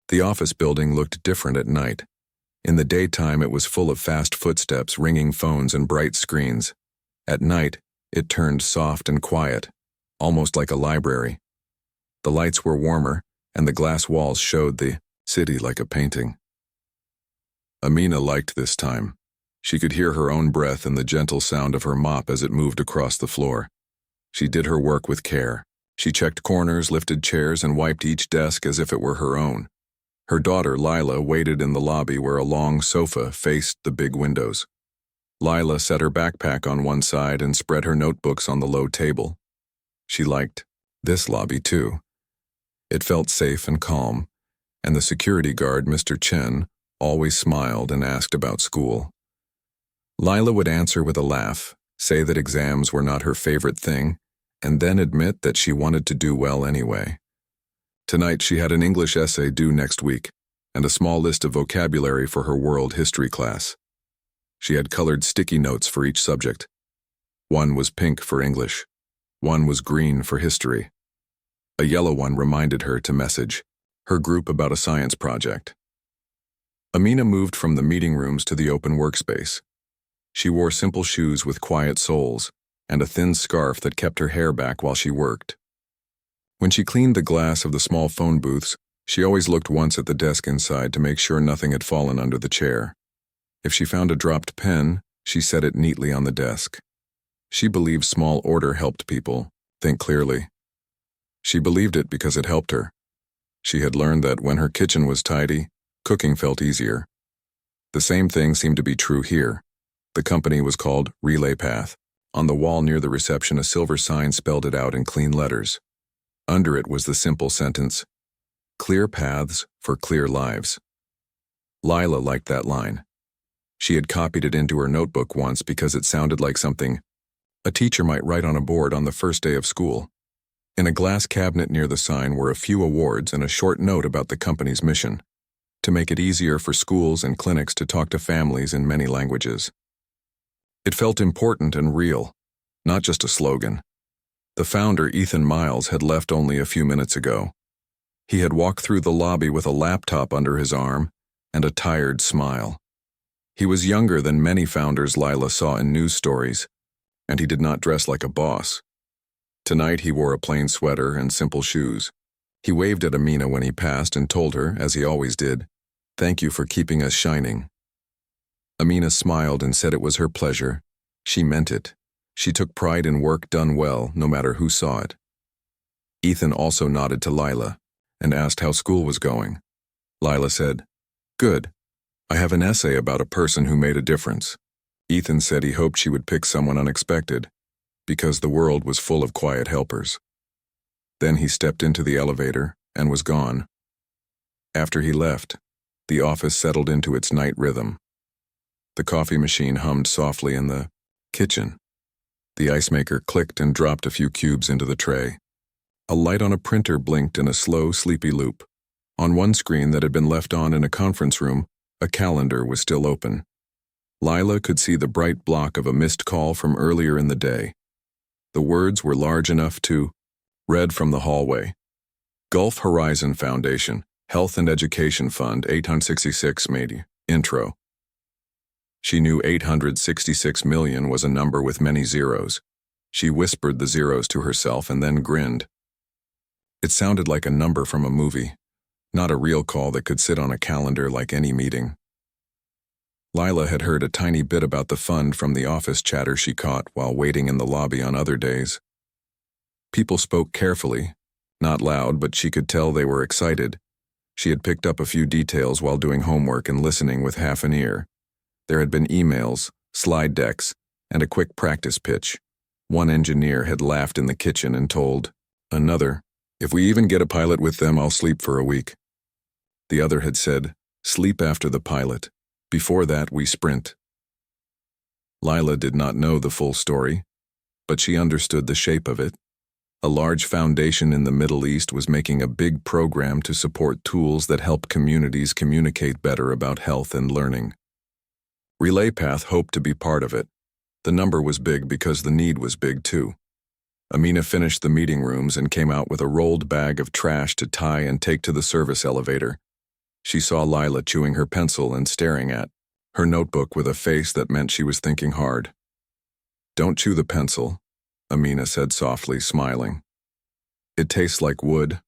The office building looked different at night. In the daytime, it was full of fast footsteps, ringing phones, and bright screens. At night, it turned soft and quiet, almost like a library. The lights were warmer, and the glass walls showed the city like a painting. Amina liked this time. She could hear her own breath and the gentle sound of her mop as it moved across the floor. She did her work with care. She checked corners, lifted chairs, and wiped each desk as if it were her own. Her daughter, Lila, waited in the lobby where a long sofa faced the big windows. Lila set her backpack on one side and spread her notebooks on the low table. She liked this lobby too. It felt safe and calm, and the security guard, Mr. Chen, always smiled and asked about school. Lila would answer with a laugh, say that exams were not her favorite thing, and then admit that she wanted to do well anyway. Tonight she had an English essay due next week, and a small list of vocabulary for her world history class. She had colored sticky notes for each subject. One was pink for English. One was green for history. A yellow one reminded her to message her group about a science project. Amina moved from the meeting rooms to the open workspace. She wore simple shoes with quiet soles and a thin scarf that kept her hair back while she worked. When she cleaned the glass of the small phone booths, she always looked once at the desk inside to make sure nothing had fallen under the chair. If she found a dropped pen, she set it neatly on the desk. She believed small order helped people think clearly. She believed it because it helped her. She had learned that when her kitchen was tidy, cooking felt easier. The same thing seemed to be true here. The company was called Relay Path. On the wall near the reception, a silver sign spelled it out in clean letters. Under it was the simple sentence, "Clear paths for clear lives." Lila liked that line. She had copied it into her notebook once because it sounded like something a teacher might write on a board on the first day of school. In a glass cabinet near the sign were a few awards and a short note about the company's mission, to make it easier for schools and clinics to talk to families in many languages. It felt important and real, not just a slogan. The founder, Ethan Miles, had left only a few minutes ago. He had walked through the lobby with a laptop under his arm and a tired smile. He was younger than many founders Lila saw in news stories, and he did not dress like a boss. Tonight he wore a plain sweater and simple shoes. He waved at Amina when he passed and told her, as he always did, "Thank you for keeping us shining." Amina smiled and said it was her pleasure. She meant it. She took pride in work done well, no matter who saw it. Ethan also nodded to Lila and asked how school was going. Lila said, "Good. I have an essay about a person who made a difference." Ethan said he hoped she would pick someone unexpected, because the world was full of quiet helpers. Then he stepped into the elevator and was gone. After he left, the office settled into its night rhythm. The coffee machine hummed softly in the kitchen. The ice maker clicked and dropped a few cubes into the tray. A light on a printer blinked in a slow, sleepy loop. On one screen that had been left on in a conference room, a calendar was still open. Lila could see the bright block of a missed call from earlier in the day. The words were large enough to read from the hallway. Gulf Horizon Foundation, Health and Education Fund, 866 made intro. She knew 866 million was a number with many zeros. She whispered the zeros to herself and then grinned. It sounded like a number from a movie, not a real call that could sit on a calendar like any meeting. Lila had heard a tiny bit about the fund from the office chatter she caught while waiting in the lobby on other days. People spoke carefully, not loud, but she could tell they were excited. She had picked up a few details while doing homework and listening with half an ear. There had been emails, slide decks, and a quick practice pitch. One engineer had laughed in the kitchen and told another, "If we even get a pilot with them, I'll sleep for a week." The other had said, "Sleep after the pilot. Before that, we sprint." Lila did not know the full story, but she understood the shape of it. A large foundation in the Middle East was making a big program to support tools that help communities communicate better about health and learning. Relay Path hoped to be part of it. The number was big because the need was big too. Amina finished the meeting rooms and came out with a rolled bag of trash to tie and take to the service elevator. She saw Lila chewing her pencil and staring at her notebook with a face that meant she was thinking hard. "Don't chew the pencil," Amina said softly, smiling. "It tastes like wood."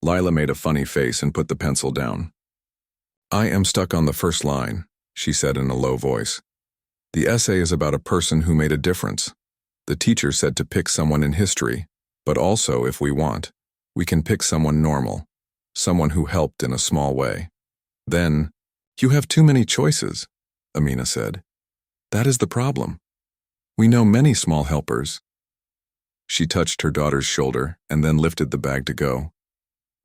Lila made a funny face and put the pencil down. "I am stuck on the first line," she said in a low voice. "The essay is about a person who made a difference. The teacher said to pick someone in history, but also, if we want, we can pick someone normal, someone who helped in a small way." "Then, you have too many choices," Amina said. "That is the problem. We know many small helpers." She touched her daughter's shoulder and then lifted the bag to go.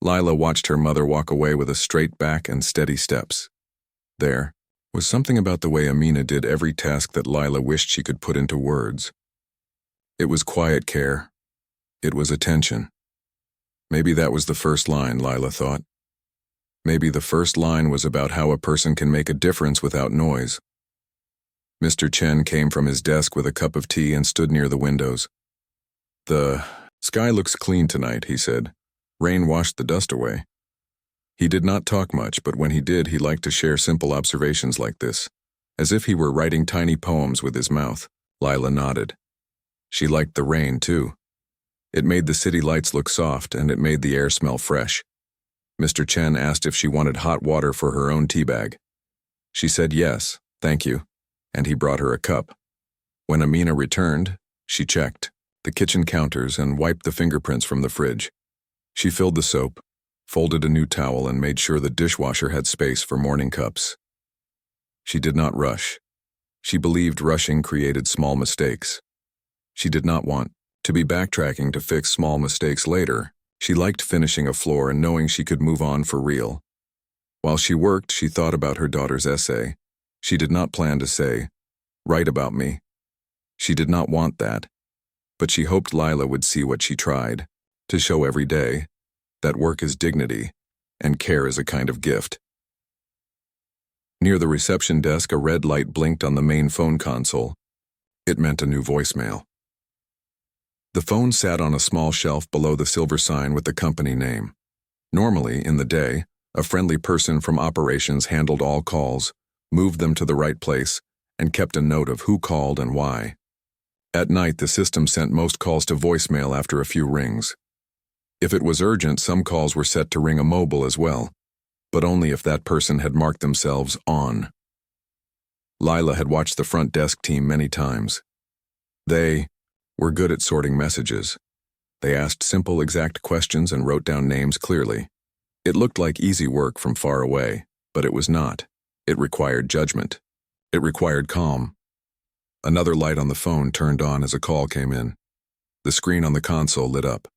Lila watched her mother walk away with a straight back and steady steps. There was something about the way Amina did every task that Lila wished she could put into words. It was quiet care. It was attention. Maybe that was the first line, Lila thought. Maybe the first line was about how a person can make a difference without noise. Mr. Chen came from his desk with a cup of tea and stood near the windows. "The sky looks clean tonight," he said. "Rain washed the dust away." He did not talk much, but when he did, he liked to share simple observations like this, as if he were writing tiny poems with his mouth. Lila nodded. She liked the rain, too. It made the city lights look soft, and it made the air smell fresh. Mr. Chen asked if she wanted hot water for her own tea bag. She said yes, thank you, and he brought her a cup. When Amina returned, she checked the kitchen counters and wiped the fingerprints from the fridge. She filled the soap, folded a new towel, and made sure the dishwasher had space for morning cups. She did not rush. She believed rushing created small mistakes. She did not want to be backtracking to fix small mistakes later. She liked finishing a floor and knowing she could move on for real. While she worked, she thought about her daughter's essay. She did not plan to say, "Write about me." She did not want that. But she hoped Lila would see what she tried, to show every day that work is dignity and care is a kind of gift. Near the reception desk, a red light blinked on the main phone console. It meant a new voicemail. The phone sat on a small shelf below the silver sign with the company name. Normally, in the day, a friendly person from operations handled all calls, moved them to the right place, and kept a note of who called and why. At night, the system sent most calls to voicemail after a few rings. If it was urgent, some calls were set to ring a mobile as well, but only if that person had marked themselves on. Lila had watched the front desk team many times. They were good at sorting messages. They asked simple, exact questions and wrote down names clearly. It looked like easy work from far away, but it was not. It required judgment. It required calm. Another light on the phone turned on as a call came in. The screen on the console lit up.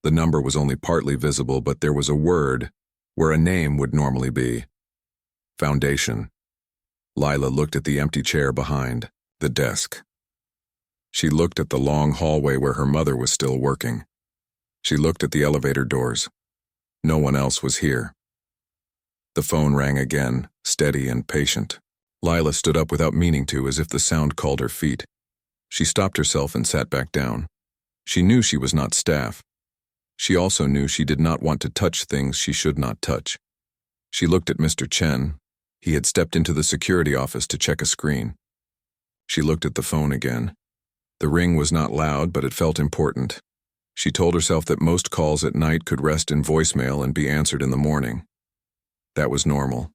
The number was only partly visible, but there was a word where a name would normally be. Foundation. Lila looked at the empty chair behind the desk. She looked at the long hallway where her mother was still working. She looked at the elevator doors. No one else was here. The phone rang again, steady and patient. Lila stood up without meaning to, as if the sound called her feet. She stopped herself and sat back down. She knew she was not staff. She also knew she did not want to touch things she should not touch. She looked at Mr. Chen. He had stepped into the security office to check a screen. She looked at the phone again. The ring was not loud, but it felt important. She told herself that most calls at night could rest in voicemail and be answered in the morning. That was normal.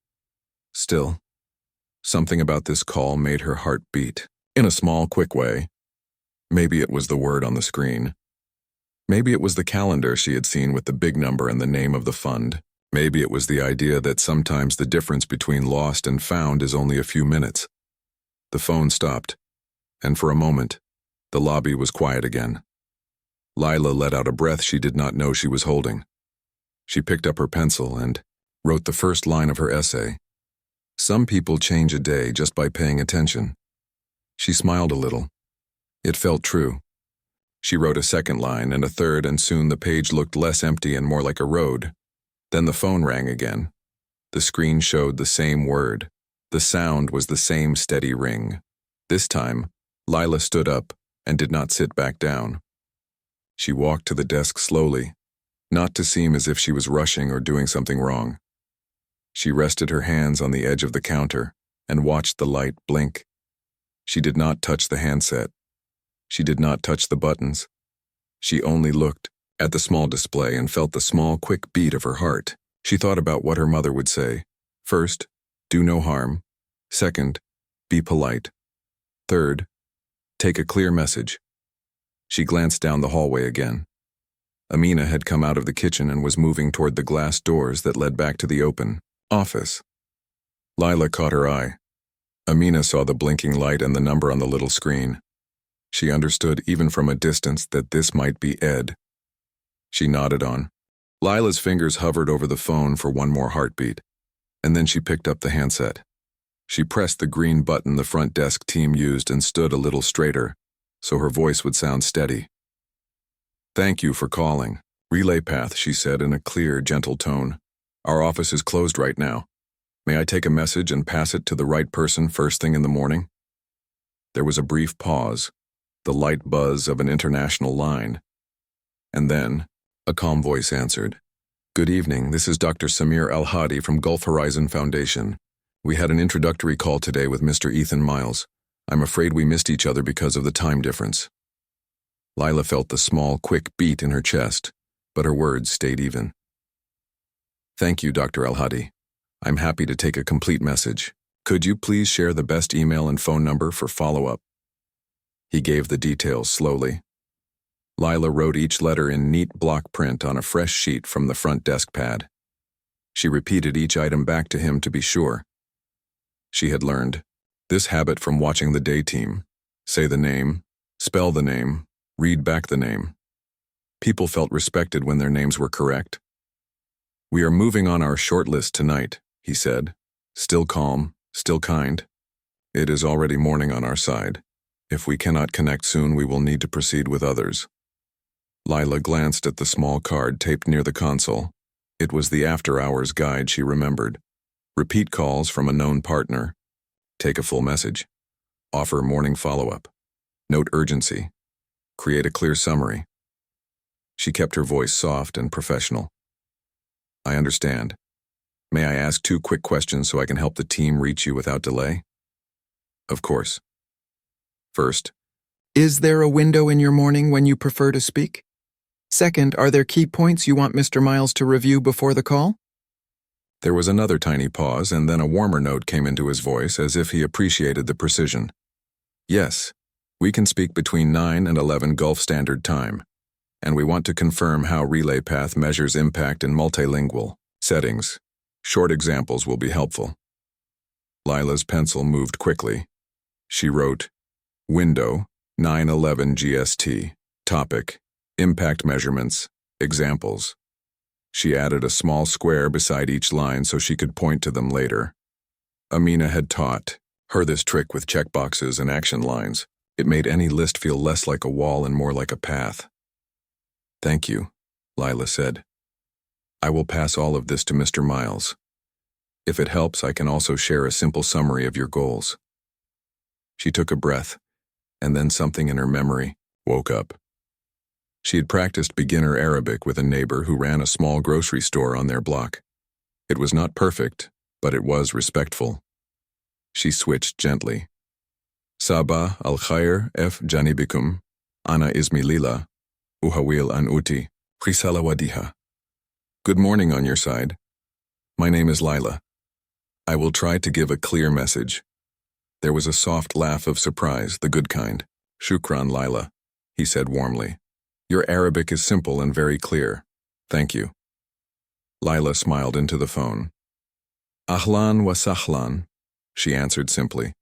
Still, something about this call made her heart beat, in a small, quick way. Maybe it was the word on the screen. Maybe it was the calendar she had seen with the big number and the name of the fund. Maybe it was the idea that sometimes the difference between lost and found is only a few minutes. The phone stopped, and for a moment, the lobby was quiet again. Lila let out a breath she did not know she was holding. She picked up her pencil and wrote the first line of her essay. Some people change a day just by paying attention. She smiled a little. It felt true. She wrote a second line and a third, and soon the page looked less empty and more like a road. Then the phone rang again. The screen showed the same word. The sound was the same steady ring. This time, Lila stood up and did not sit back down. She walked to the desk slowly, not to seem as if she was rushing or doing something wrong. She rested her hands on the edge of the counter and watched the light blink. She did not touch the handset. She did not touch the buttons. She only looked at the small display and felt the small, quick beat of her heart. She thought about what her mother would say. First, do no harm. Second, be polite. Third, take a clear message. She glanced down the hallway again. Amina had come out of the kitchen and was moving toward the glass doors that led back to the open office. Lila caught her eye. Amina saw the blinking light and the number on the little screen. She understood even from a distance that this might be Ed. She nodded on. Lila's fingers hovered over the phone for one more heartbeat, and then she picked up the handset. She pressed the green button the front desk team used and stood a little straighter, so her voice would sound steady. Thank you for calling. Relay Path, she said in a clear, gentle tone. Our office is closed right now. May I take a message and pass it to the right person first thing in the morning? There was a brief pause, the light buzz of an international line. And then, a calm voice answered. Good evening, this is Dr. Samir Al-Hadi from Gulf Horizon Foundation. We had an introductory call today with Mr. Ethan Miles. I'm afraid we missed each other because of the time difference. Lila felt the small, quick beat in her chest, but her words stayed even. Thank you, Dr. Al-Hadi. I'm happy to take a complete message. Could you please share the best email and phone number for follow-up? He gave the details slowly. Lila wrote each letter in neat block print on a fresh sheet from the front desk pad. She repeated each item back to him to be sure. She had learned this habit from watching the day team. Say the name, spell the name, read back the name. People felt respected when their names were correct. We are moving on our short list tonight, he said, still calm, still kind. It is already morning on our side. If we cannot connect soon, we will need to proceed with others. Lila glanced at the small card taped near the console. It was the after-hours guide she remembered. Repeat calls from a known partner. Take a full message. Offer morning follow-up. Note urgency. Create a clear summary. She kept her voice soft and professional. I understand. May I ask 2 quick questions so I can help the team reach you without delay? Of course. First, is there a window in your morning when you prefer to speak? Second, are there key points you want Mr. Miles to review before the call? There was another tiny pause, and then a warmer note came into his voice as if he appreciated the precision. Yes, we can speak between 9 and 11 Gulf Standard Time, and we want to confirm how Relay Path measures impact in multilingual settings. Short examples will be helpful. Lila's pencil moved quickly. She wrote, Window, 9/11 GST, topic, impact measurements, examples. She added a small square beside each line so she could point to them later. Amina had taught her this trick with checkboxes and action lines. It made any list feel less like a wall and more like a path. Thank you, Lila said. I will pass all of this to Mr. Miles. If it helps, I can also share a simple summary of your goals. She took a breath, and then something in her memory woke up. She had practiced beginner Arabic with a neighbor who ran a small grocery store on their block. It was not perfect, but it was respectful. She switched gently. Sabah al-khair f janibikum, ana ismi Lila, uhawil an uti, risala wadiha. Good morning on your side. My name is Lila. I will try to give a clear message. There was a soft laugh of surprise, the good kind. Shukran, Lila, he said warmly. Your Arabic is simple and very clear. Thank you. Lila smiled into the phone. Ahlan wa sahlan, she answered simply,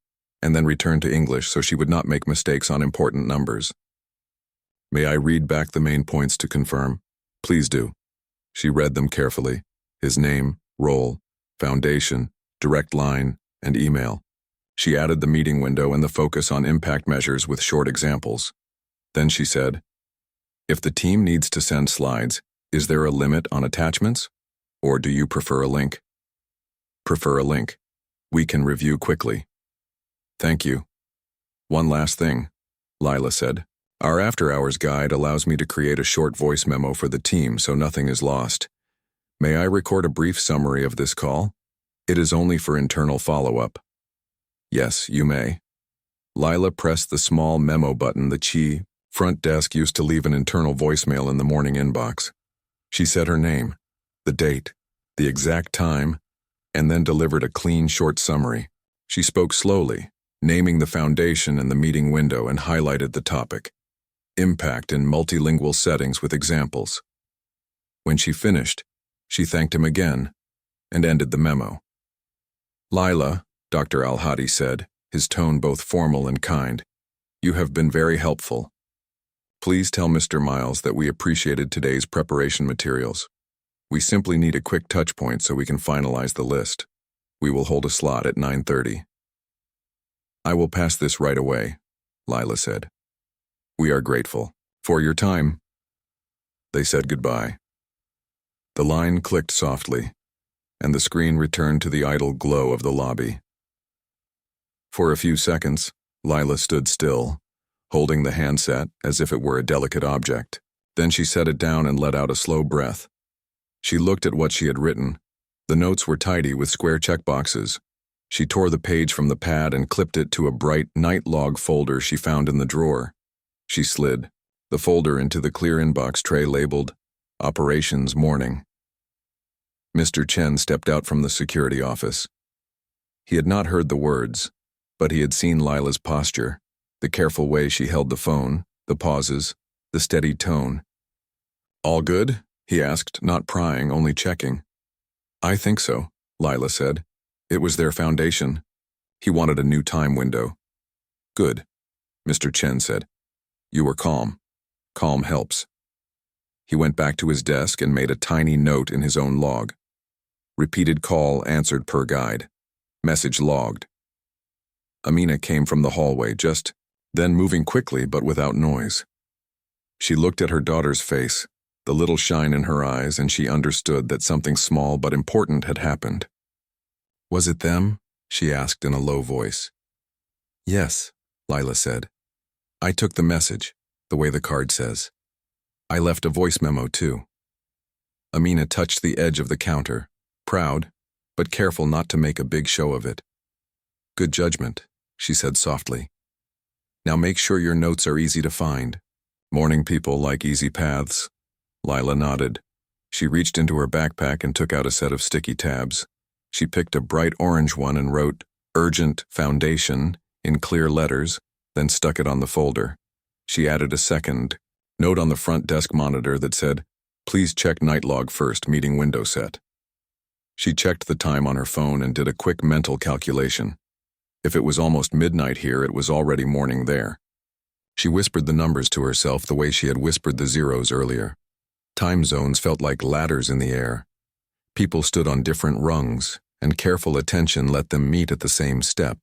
and then returned to English so she would not make mistakes on important numbers. May I read back the main points to confirm? Please do. She read them carefully. His name, role, foundation, direct line, and email. She added the meeting window and the focus on impact measures with short examples. Then she said, if the team needs to send slides, is there a limit on attachments? Or do you prefer a link? Prefer a link. We can review quickly. Thank you. One last thing, Lila said. Our after-hours guide allows me to create a short voice memo for the team so nothing is lost. May I record a brief summary of this call? It is only for internal follow-up. Yes, you may. Lila pressed the small memo button the front desk used to leave an internal voicemail in the morning inbox. She said her name, the date, the exact time, and then delivered a clean, short summary. She spoke slowly, naming the foundation and the meeting window, and highlighted the topic: impact in multilingual settings with examples. When she finished, she thanked him again and ended the memo. Lila, Dr. Al-Hadi said, his tone both formal and kind, you have been very helpful. Please tell Mr. Miles that we appreciated today's preparation materials. We simply need a quick touch point so we can finalize the list. We will hold a slot at 9:30. I will pass this right away, Lila said. We are grateful for your time. They said goodbye. The line clicked softly, and the screen returned to the idle glow of the lobby. For a few seconds, Lila stood still, holding the handset as if it were a delicate object. Then she set it down and let out a slow breath. She looked at what she had written. The notes were tidy with square checkboxes. She tore the page from the pad and clipped it to a bright night log folder she found in the drawer. She slid the folder into the clear inbox tray labeled Operations Morning. Mr. Chen stepped out from the security office. He had not heard the words, but he had seen Lila's posture, the careful way she held the phone, the pauses, the steady tone. All good? He asked, not prying, only checking. I think so, Lila said. It was their foundation. He wanted a new time window. Good, Mr. Chen said. You were calm. Calm helps. He went back to his desk and made a tiny note in his own log. Repeated call answered per guide. Message logged. Amina came from the hallway, just then moving quickly but without noise. She looked at her daughter's face, the little shine in her eyes, and she understood that something small but important had happened. Was it them? She asked in a low voice. Yes, Lila said. I took the message, the way the card says. I left a voice memo too. Amina touched the edge of the counter, proud, but careful not to make a big show of it. Good judgment, she said softly. Now make sure your notes are easy to find. Morning people like easy paths. Lila nodded. She reached into her backpack and took out a set of sticky tabs. She picked a bright orange one and wrote, Urgent Foundation, in clear letters, then stuck it on the folder. She added a second note on the front desk monitor that said, Please check night log first, meeting window set. She checked the time on her phone and did a quick mental calculation. If it was almost midnight here, it was already morning there. She whispered the numbers to herself the way she had whispered the zeros earlier. Time zones felt like ladders in the air. People stood on different rungs, and careful attention let them meet at the same step.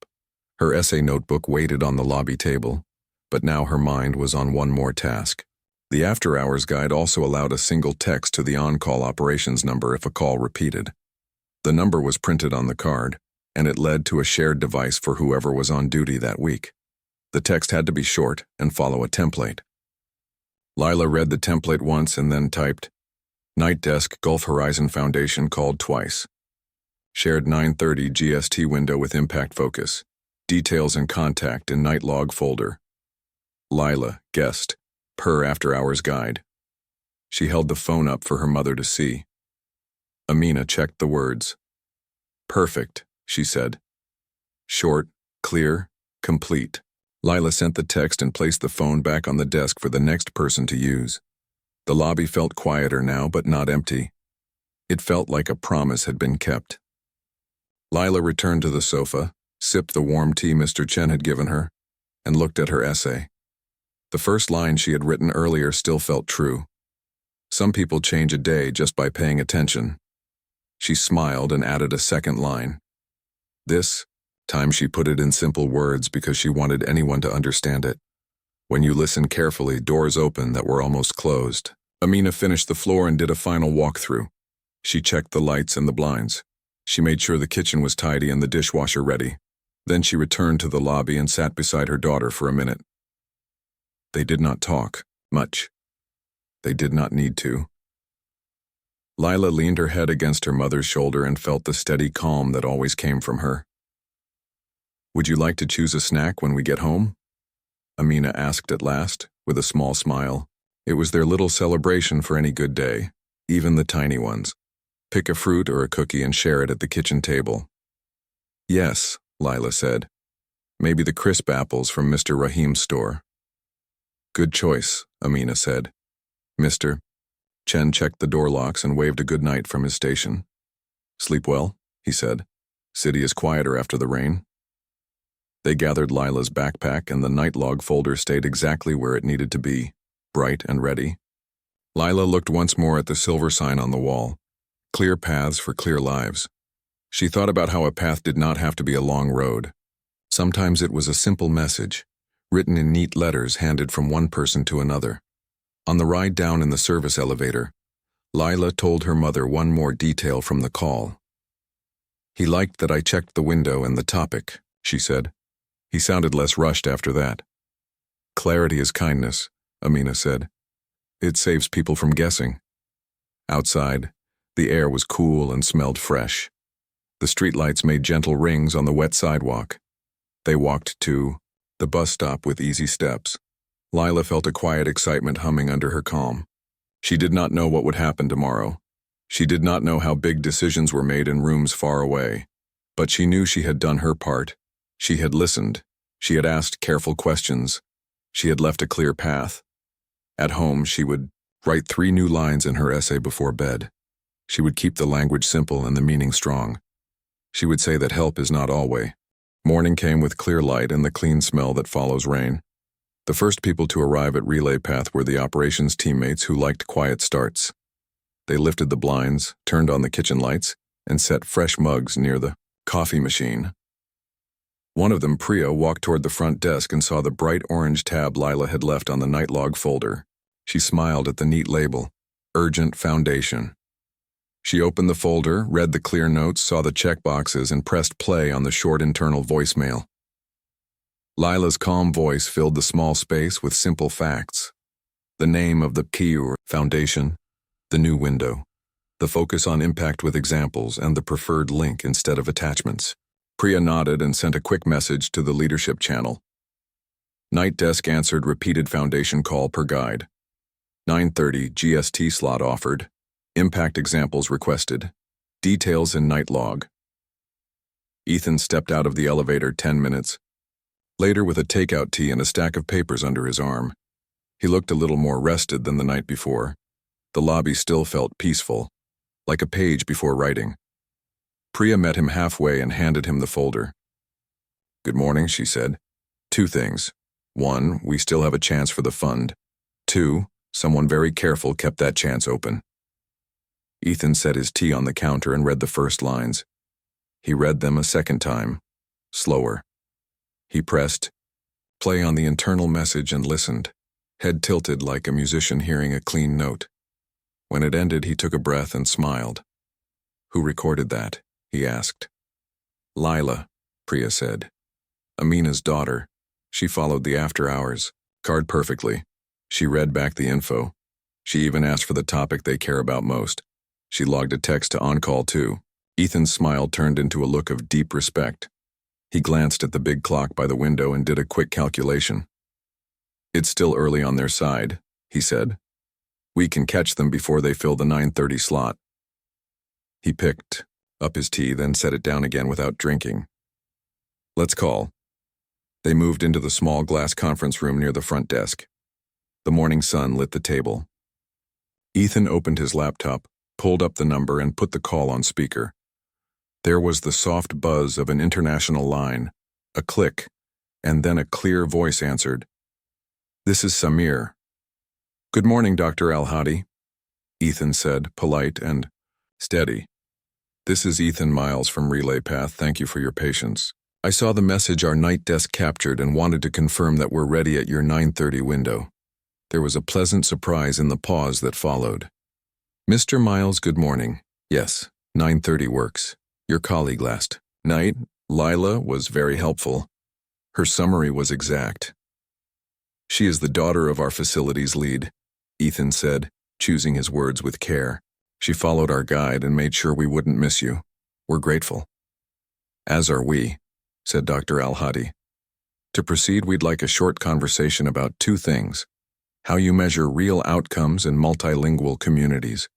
Her essay notebook waited on the lobby table, but now her mind was on one more task. The after-hours guide also allowed a single text to the on-call operations number if a call repeated. The number was printed on the card, and it led to a shared device for whoever was on duty that week. The text had to be short and follow a template. Lila read the template once and then typed, Night Desk Gulf Horizon Foundation called twice. Shared 9:30 GST window with impact focus. Details and contact in night log folder. Lila, guest, per after-hours guide. She held the phone up for her mother to see. Amina checked the words. Perfect, she said. Short, clear, complete. Lila sent the text and placed the phone back on the desk for the next person to use. The lobby felt quieter now, but not empty. It felt like a promise had been kept. Lila returned to the sofa, sipped the warm tea Mr. Chen had given her, and looked at her essay. The first line she had written earlier still felt true. Some people change a day just by paying attention. She smiled and added a second line. This time she put it in simple words because she wanted anyone to understand it. When you listen carefully, doors open that were almost closed. Amina finished the floor and did a final walkthrough. She checked the lights and the blinds. She made sure the kitchen was tidy and the dishwasher ready. Then she returned to the lobby and sat beside her daughter for a minute. They did not talk much. They did not need to. Lila leaned her head against her mother's shoulder and felt the steady calm that always came from her. "Would you like to choose a snack when we get home?" Amina asked at last, with a small smile. It was their little celebration for any good day, even the tiny ones. Pick a fruit or a cookie and share it at the kitchen table. "Yes," Lila said. "Maybe the crisp apples from Mr. Rahim's store." "Good choice," Amina said. "Mr." Chen checked the door locks and waved a good night from his station. "Sleep well," he said. "City is quieter after the rain." They gathered Lila's backpack and the night log folder stayed exactly where it needed to be, bright and ready. Lila looked once more at the silver sign on the wall. Clear paths for clear lives. She thought about how a path did not have to be a long road. Sometimes it was a simple message, written in neat letters handed from one person to another. On the ride down in the service elevator, Lila told her mother one more detail from the call. "He liked that I checked the window and the topic," she said. "He sounded less rushed after that." "Clarity is kindness," Amina said. "It saves people from guessing." Outside, the air was cool and smelled fresh. The streetlights made gentle rings on the wet sidewalk. They walked to the bus stop with easy steps. Lila felt a quiet excitement humming under her calm. She did not know what would happen tomorrow. She did not know how big decisions were made in rooms far away. But she knew she had done her part. She had listened. She had asked careful questions. She had left a clear path. At home, she would write 3 new lines in her essay before bed. She would keep the language simple and the meaning strong. She would say that help is not always. Morning came with clear light and the clean smell that follows rain. The first people to arrive at Relay Path were the operations teammates who liked quiet starts. They lifted the blinds, turned on the kitchen lights, and set fresh mugs near the coffee machine. One of them, Priya, walked toward the front desk and saw the bright orange tab Lila had left on the night log folder. She smiled at the neat label, Urgent Foundation. She opened the folder, read the clear notes, saw the checkboxes, and pressed play on the short internal voicemail. Lila's calm voice filled the small space with simple facts. The name of the Kiur Foundation, the new window, the focus on impact with examples, and the preferred link instead of attachments. Priya nodded and sent a quick message to the leadership channel. Night desk answered repeated foundation call per guide. 9:30 GST slot offered. Impact examples requested. Details in night log. Ethan stepped out of the elevator 10 minutes later with a takeout tea and a stack of papers under his arm. He looked a little more rested than the night before. The lobby still felt peaceful, like a page before writing. Priya met him halfway and handed him the folder. "Good morning," she said. "2 things. 1, we still have a chance for the fund. 2, someone very careful kept that chance open." Ethan set his tea on the counter and read the first lines. He read them a second time, slower. He pressed play on the internal message and listened, head tilted like a musician hearing a clean note. When it ended, he took a breath and smiled. "Who recorded that?" he asked. "Lila," Priya said. "Amina's daughter. She followed the after hours, card perfectly. She read back the info. She even asked for the topic they care about most. She logged a text to on-call too." Ethan's smile turned into a look of deep respect. He glanced at the big clock by the window and did a quick calculation. "It's still early on their side," he said. "We can catch them before they fill the 9:30 slot." He picked up his tea, then set it down again without drinking. "Let's call." They moved into the small glass conference room near the front desk. The morning sun lit the table. Ethan opened his laptop, pulled up the number, and put the call on speaker. There was the soft buzz of an international line, a click, and then a clear voice answered. "This is Samir." "Good morning, Dr. Al-Hadi," Ethan said, polite and steady. "This is Ethan Miles from Relay Path. Thank you for your patience. I saw the message our night desk captured and wanted to confirm that we're ready at your 9:30 window." There was a pleasant surprise in the pause that followed. "Mr. Miles, good morning. Yes, 9:30 works. Your colleague last night, Lila, was very helpful. Her summary was exact. She is the daughter of our facilities lead," Ethan said, choosing his words with care. She followed our guide and made sure we wouldn't miss you. We're grateful. As are we, said Dr. Al-Hadi. To proceed, we'd like a short conversation about two things: how you measure real outcomes in multilingual communities,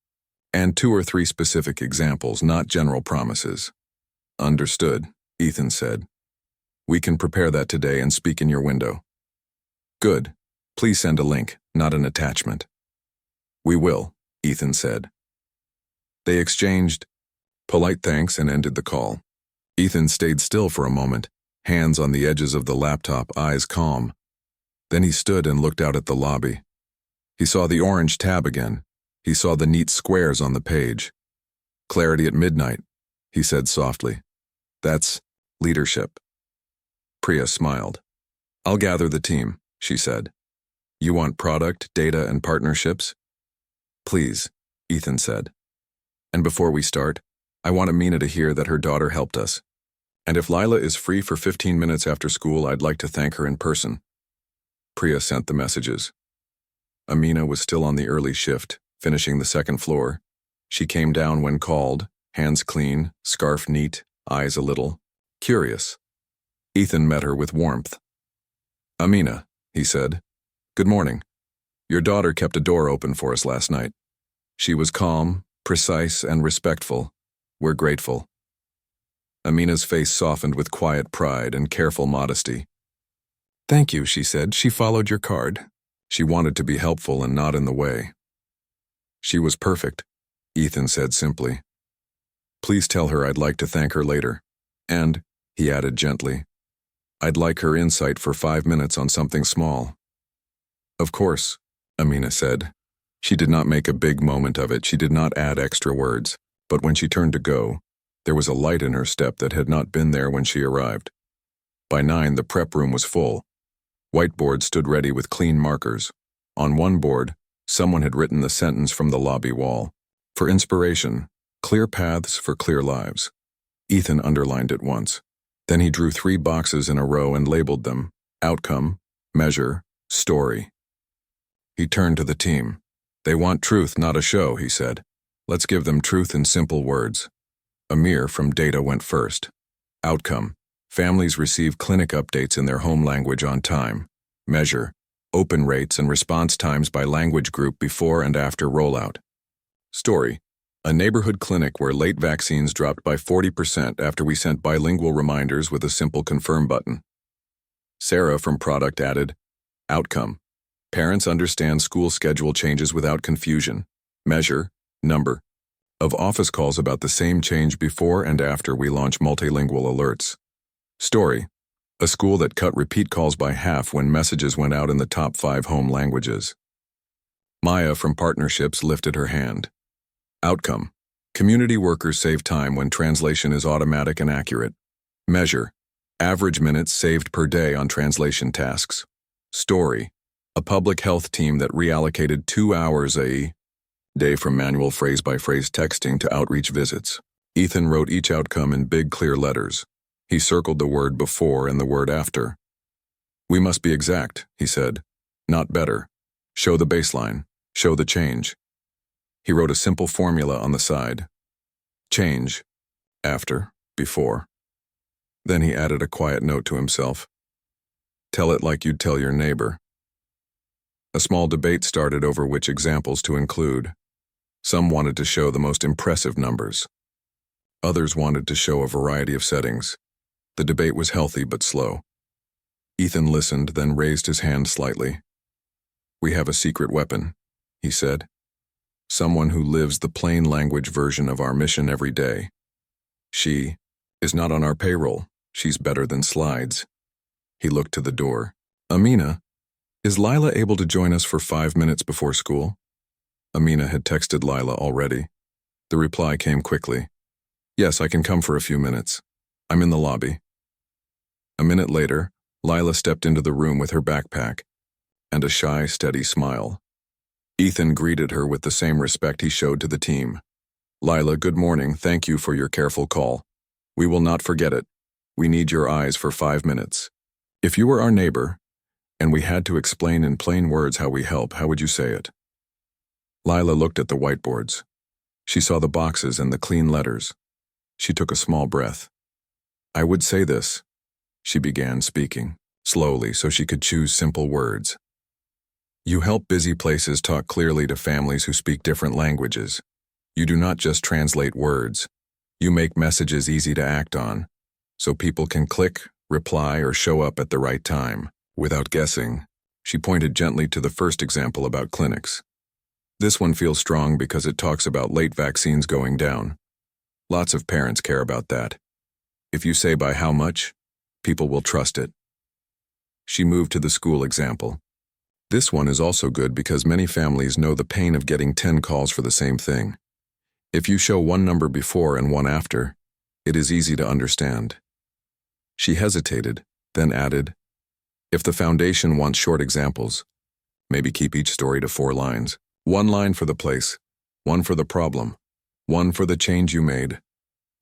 and 2 or 3 specific examples, not general promises. Understood, Ethan said. We can prepare that today and speak in your window. Good. Please send a link, not an attachment. We will, Ethan said. They exchanged polite thanks and ended the call. Ethan stayed still for a moment, hands on the edges of the laptop, eyes calm. Then he stood and looked out at the lobby. He saw the orange tab again. He saw the neat squares on the page. Clarity at midnight, he said softly. That's leadership. Priya smiled. I'll gather the team, she said. You want product, data, and partnerships? Please, Ethan said. And before we start, I want Amina to hear that her daughter helped us. And if Lila is free for 15 minutes after school, I'd like to thank her in person. Priya sent the messages. Amina was still on the early shift, finishing the second floor. She came down when called, hands clean, scarf neat, eyes a little curious. Ethan met her with warmth. Amina, he said. Good morning. Your daughter kept a door open for us last night. She was calm, precise, and respectful. We're grateful. Amina's face softened with quiet pride and careful modesty. Thank you, she said. She followed your card. She wanted to be helpful and not in the way. She was perfect, Ethan said simply. Please tell her I'd like to thank her later. And, he added gently, I'd like her insight for 5 minutes on something small. Of course, Amina said. She did not make a big moment of it. She did not add extra words. But when she turned to go, there was a light in her step that had not been there when she arrived. By 9, the prep room was full. Whiteboards stood ready with clean markers. On one board, someone had written the sentence from the lobby wall. For inspiration, clear paths for clear lives. Ethan underlined it once. Then he drew 3 boxes in a row and labeled them: outcome, measure, story. He turned to the team. They want truth, not a show, he said. Let's give them truth in simple words. Amir from data went first. Outcome: families receive clinic updates in their home language on time. Measure: open rates and response times by language group before and after rollout. Story: a neighborhood clinic where late vaccines dropped by 40% after we sent bilingual reminders with a simple confirm button. Sarah from product added, outcome: parents understand school schedule changes without confusion. Measure: number of office calls about the same change before and after we launch multilingual alerts. Story: a school that cut repeat calls by half when messages went out in the top 5 home languages. Maya from partnerships lifted her hand. Outcome: community workers save time when translation is automatic and accurate. Measure: average minutes saved per day on translation tasks. Story: a public health team that reallocated 2 hours a day from manual phrase-by-phrase texting to outreach visits. Ethan wrote each outcome in big, clear letters. He circled the word before and the word after. We must be exact, he said. Not better. Show the baseline. Show the change. He wrote a simple formula on the side. Change. After. Before. Then he added a quiet note to himself. Tell it like you'd tell your neighbor. A small debate started over which examples to include. Some wanted to show the most impressive numbers. Others wanted to show a variety of settings. The debate was healthy but slow. Ethan listened, then raised his hand slightly. We have a secret weapon, he said. Someone who lives the plain language version of our mission every day. She is not on our payroll. She's better than slides. He looked to the door. Amina, is Lila able to join us for 5 minutes before school? Amina had texted Lila already. The reply came quickly. Yes, I can come for a few minutes. I'm in the lobby. A minute later, Lila stepped into the room with her backpack and a shy, steady smile. Ethan greeted her with the same respect he showed to the team. Lila, good morning. Thank you for your careful call. We will not forget it. We need your eyes for 5 minutes. If you were our neighbor, and we had to explain in plain words how we help, how would you say it? Lila looked at the whiteboards. She saw the boxes and the clean letters. She took a small breath. "I would say this," she began speaking, slowly so she could choose simple words. "You help busy places talk clearly to families who speak different languages. You do not just translate words. You make messages easy to act on, so people can click, reply, or show up at the right time. Without guessing, she pointed gently to the first example about clinics. This one feels strong because it talks about late vaccines going down. Lots of parents care about that. If you say by how much, people will trust it." She moved to the school example. This one is also good because many families know the pain of getting 10 calls for the same thing. If you show one number before and one after, it is easy to understand. She hesitated, then added, "If the foundation wants short examples, maybe keep each story to 4 lines. 1 line for the place, 1 for the problem, 1 for the change you made,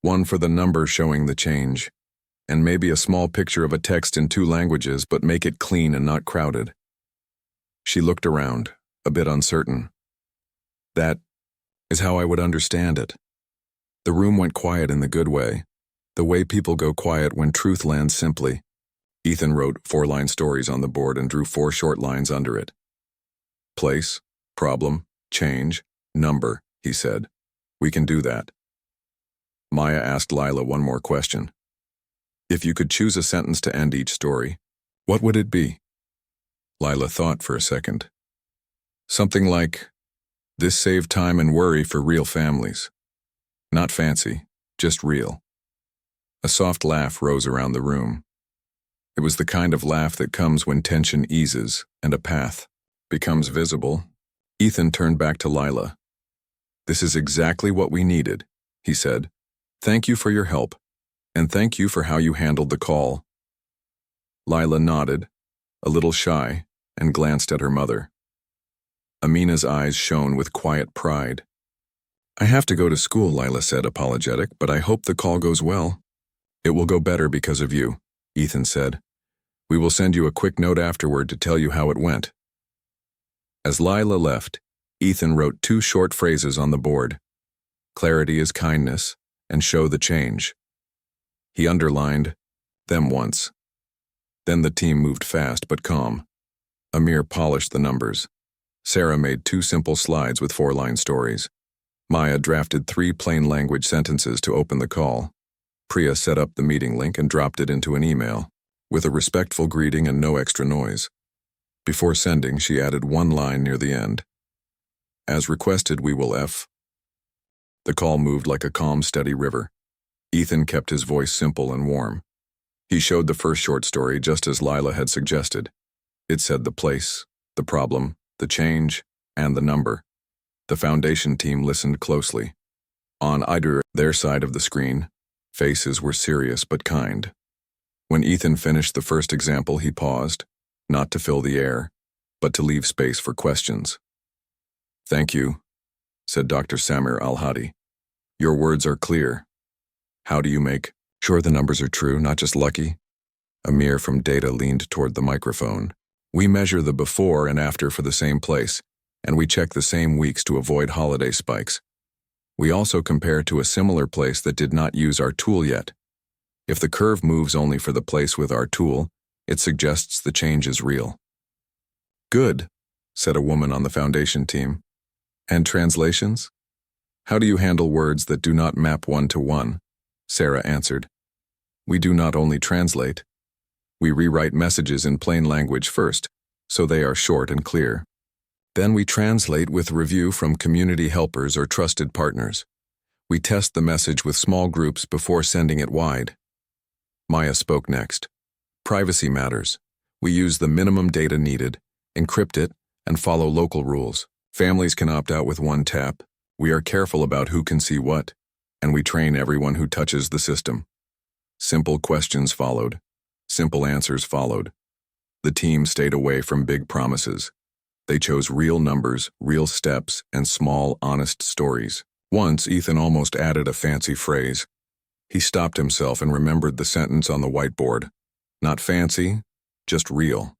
1 for the number showing the change, and maybe a small picture of a text in 2 languages, but make it clean and not crowded." She looked around, a bit uncertain. "That is how I would understand it." The room went quiet in the good way, the way people go quiet when truth lands simply. Ethan wrote 4-line stories on the board and drew 4 short lines under it. "Place, problem, change, number," he said. "We can do that." Maya asked Lila one more question. "If you could choose a sentence to end each story, what would it be?" Lila thought for a second. Something like, "This saved time and worry for real families." Not fancy, just real. A soft laugh rose around the room. It was the kind of laugh that comes when tension eases and a path becomes visible. Ethan turned back to Lila. "This is exactly what we needed," he said. "Thank you for your help, and thank you for how you handled the call." Lila nodded, a little shy, and glanced at her mother. Amina's eyes shone with quiet pride. "I have to go to school," Lila said, apologetic, "but I hope the call goes well." "It will go better because of you," Ethan said. "We will send you a quick note afterward to tell you how it went." As Lila left, Ethan wrote 2 short phrases on the board. "Clarity is kindness," and "show the change." He underlined them once. Then the team moved fast but calm. Amir polished the numbers. Sarah made 2 simple slides with 4-line stories. Maya drafted 3 plain language sentences to open the call. Priya set up the meeting link and dropped it into an email, with a respectful greeting and no extra noise. Before sending, she added 1 line near the end. "As requested, we will F." The call moved like a calm, steady river. Ethan kept his voice simple and warm. He showed the first short story just as Lila had suggested. It said the place, the problem, the change, and the number. The foundation team listened closely. On either their side of the screen, faces were serious but kind. When Ethan finished the first example, he paused, not to fill the air, but to leave space for questions. "Thank you," said Dr. Samir Al-Hadi. "Your words are clear. How do you make sure the numbers are true, not just lucky?" Amir from Data leaned toward the microphone. "We measure the before and after for the same place, and we check the same weeks to avoid holiday spikes. We also compare to a similar place that did not use our tool yet. If the curve moves only for the place with our tool, it suggests the change is real." "Good," said a woman on the foundation team. "And translations? How do you handle words that do not map 1 to 1? Sarah answered. "We do not only translate. We rewrite messages in plain language first, so they are short and clear. Then we translate with review from community helpers or trusted partners. We test the message with small groups before sending it wide." Maya spoke next. "Privacy matters. We use the minimum data needed, encrypt it, and follow local rules. Families can opt out with 1 tap. We are careful about who can see what, and we train everyone who touches the system." Simple questions followed. Simple answers followed. The team stayed away from big promises. They chose real numbers, real steps, and small, honest stories. Once, Ethan almost added a fancy phrase. He stopped himself and remembered the sentence on the whiteboard. Not fancy, just real.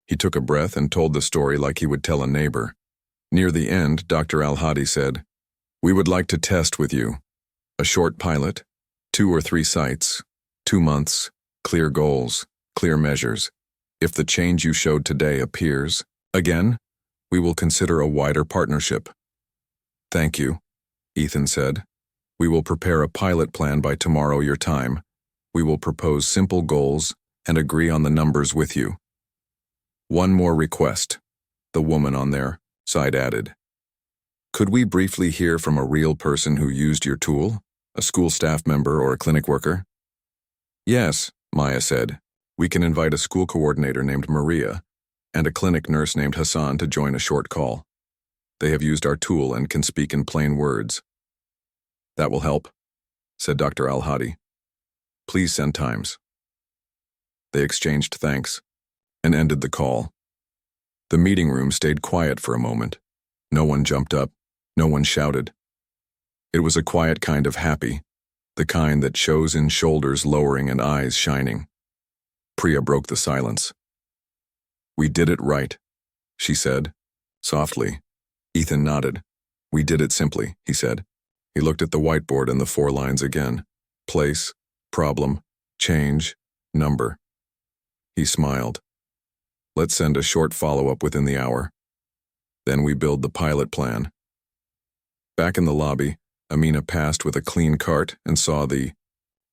He took a breath and told the story like he would tell a neighbor. Near the end, Dr. Al-Hadi said, We would like to test with you. A short pilot, 2 or 3 sites, 2 months, clear goals, clear measures. If the change you showed today appears, again, we will consider a wider partnership. Thank you, Ethan said. We will prepare a pilot plan by tomorrow your time. We will propose simple goals and agree on the numbers with you. One more request, the woman on their side added. Could we briefly hear from a real person who used your tool? A school staff member or a clinic worker? Yes, Maya said. We can invite a school coordinator named Maria and a clinic nurse named Hassan to join a short call. They have used our tool and can speak in plain words. That will help, said Dr. Al-Hadi. Please send times. They exchanged thanks and ended the call. The meeting room stayed quiet for a moment. No one jumped up. No one shouted. It was a quiet kind of happy, the kind that shows in shoulders lowering and eyes shining. Priya broke the silence. We did it right, she said, softly. Ethan nodded. We did it simply, he said. He looked at the whiteboard and the 4 lines again. Place, problem, change, number. He smiled. Let's send a short follow-up within the hour. Then we build the pilot plan. Back in the lobby, Amina passed with a clean cart and saw the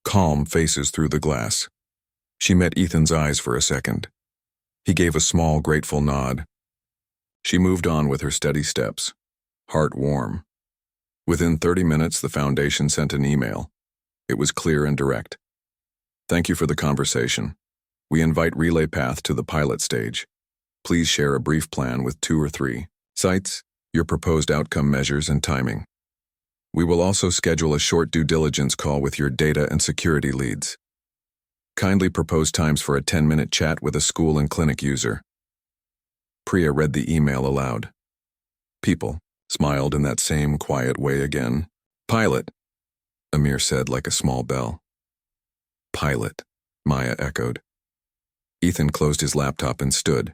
calm faces through the glass. She met Ethan's eyes for a second. He gave a small, grateful nod. She moved on with her steady steps, heart warm. Within 30 minutes, the foundation sent an email. It was clear and direct. Thank you for the conversation. We invite Relay Path to the pilot stage. Please share a brief plan with 2 or 3 sites, your proposed outcome measures and timing. We will also schedule a short due diligence call with your data and security leads. Kindly propose times for a 10-minute chat with a school and clinic user. Priya read the email aloud. People smiled in that same quiet way again. Pilot, Amir said like a small bell. Pilot, Maya echoed. Ethan closed his laptop and stood.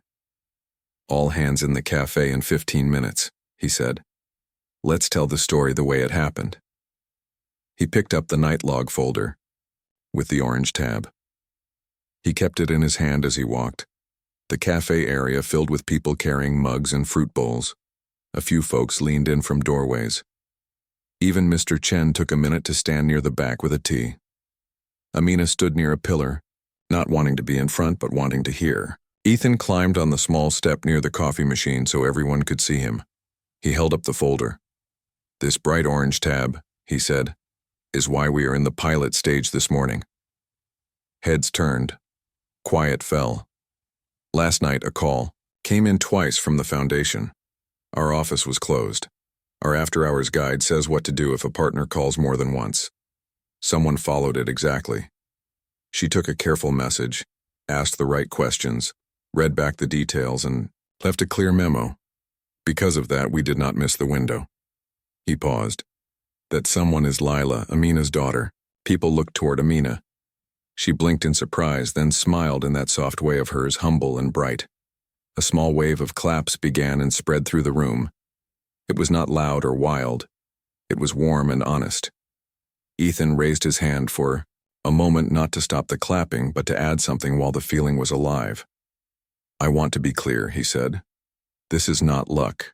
All hands in the cafe in 15 minutes, he said. Let's tell the story the way it happened. He picked up the night log folder with the orange tab. He kept it in his hand as he walked. The cafe area filled with people carrying mugs and fruit bowls. A few folks leaned in from doorways. Even Mr. Chen took a minute to stand near the back with a tea. Amina stood near a pillar, not wanting to be in front but wanting to hear. Ethan climbed on the small step near the coffee machine so everyone could see him. He held up the folder. This bright orange tab, he said, is why we are in the pilot stage this morning. Heads turned. Quiet fell. Last night, a call came in twice from the foundation. Our office was closed. Our after-hours guide says what to do if a partner calls more than once. Someone followed it exactly. She took a careful message, asked the right questions, read back the details, and left a clear memo. Because of that, we did not miss the window. He paused. That someone is Lila, Amina's daughter. People looked toward Amina. She blinked in surprise, then smiled in that soft way of hers, humble and bright. A small wave of claps began and spread through the room. It was not loud or wild. It was warm and honest. Ethan raised his hand for a moment, not to stop the clapping, but to add something while the feeling was alive. I want to be clear, he said. This is not luck.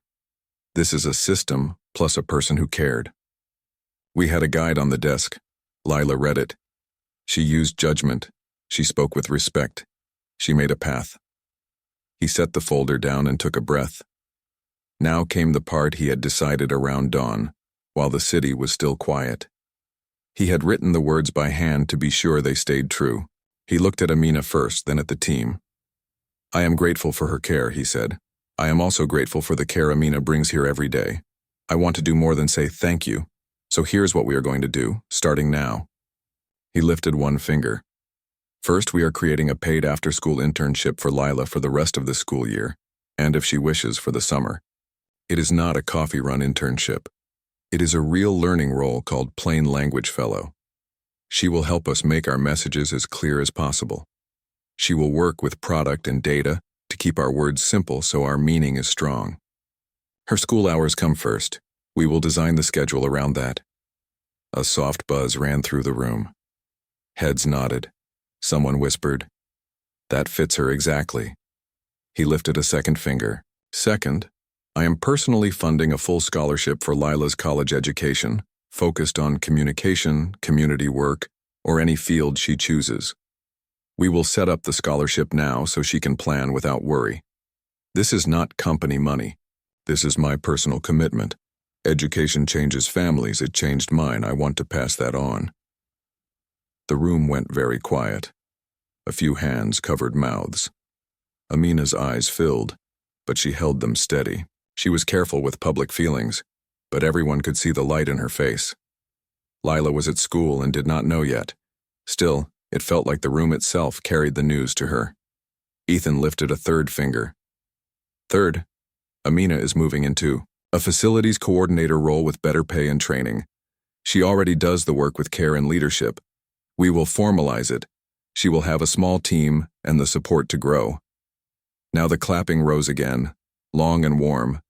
This is a system plus a person who cared. We had a guide on the desk. Lila read it. She used judgment. She spoke with respect. She made a path. He set the folder down and took a breath. Now came the part he had decided around dawn, while the city was still quiet. He had written the words by hand to be sure they stayed true. He looked at Amina first, then at the team. I am grateful for her care, he said. I am also grateful for the care Amina brings here every day. I want to do more than say thank you. So here's what we are going to do, starting now. He lifted one finger. First, we are creating a paid after-school internship for Lila for the rest of the school year, and if she wishes, for the summer. It is not a coffee-run internship. It is a real learning role called Plain Language Fellow. She will help us make our messages as clear as possible. She will work with product and data to keep our words simple so our meaning is strong. Her school hours come first. We will design the schedule around that. A soft buzz ran through the room. Heads nodded. Someone whispered, "That fits her exactly." He lifted a second finger. "Second, I am personally funding a full scholarship for Lila's college education, focused on communication, community work, or any field she chooses. We will set up the scholarship now so she can plan without worry. This is not company money. This is my personal commitment. Education changes families. It changed mine. I want to pass that on." The room went very quiet. A few hands covered mouths. Amina's eyes filled, but she held them steady. She was careful with public feelings, but everyone could see the light in her face. Lila was at school and did not know yet. Still, it felt like the room itself carried the news to her. Ethan lifted a third finger. "Third, Amina is moving into a facilities coordinator role with better pay and training. She already does the work with care and leadership. We will formalize it. She will have a small team and the support to grow." Now the clapping rose again, long and warm.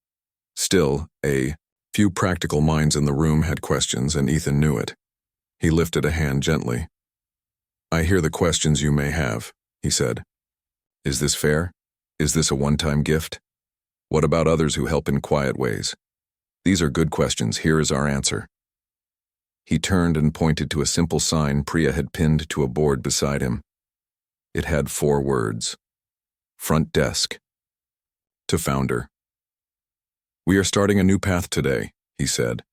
Still, a few practical minds in the room had questions, and Ethan knew it. He lifted a hand gently. "I hear the questions you may have," he said. "Is this fair? Is this a one-time gift? What about others who help in quiet ways? These are good questions. Here is our answer." He turned and pointed to a simple sign Priya had pinned to a board beside him. It had 4 words. Front desk. To founder. "We are starting a new path today," he said.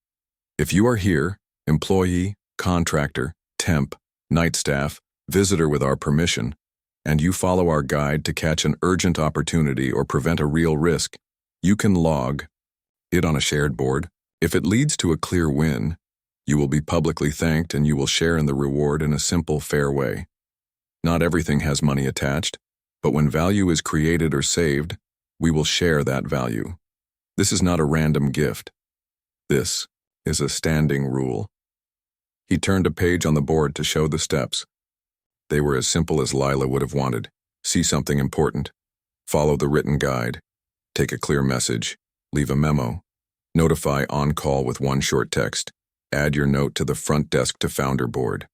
"If you are here, employee, contractor, temp, night staff, visitor with our permission, and you follow our guide to catch an urgent opportunity or prevent a real risk, you can log it on a shared board. If it leads to a clear win, you will be publicly thanked and you will share in the reward in a simple, fair way. Not everything has money attached, but when value is created or saved, we will share that value. This is not a random gift. This is a standing rule." He turned a page on the board to show the steps. They were as simple as Lila would have wanted. See something important. Follow the written guide. Take a clear message. Leave a memo. Notify on call with 1 short text. Add your note to the front desk to founder board.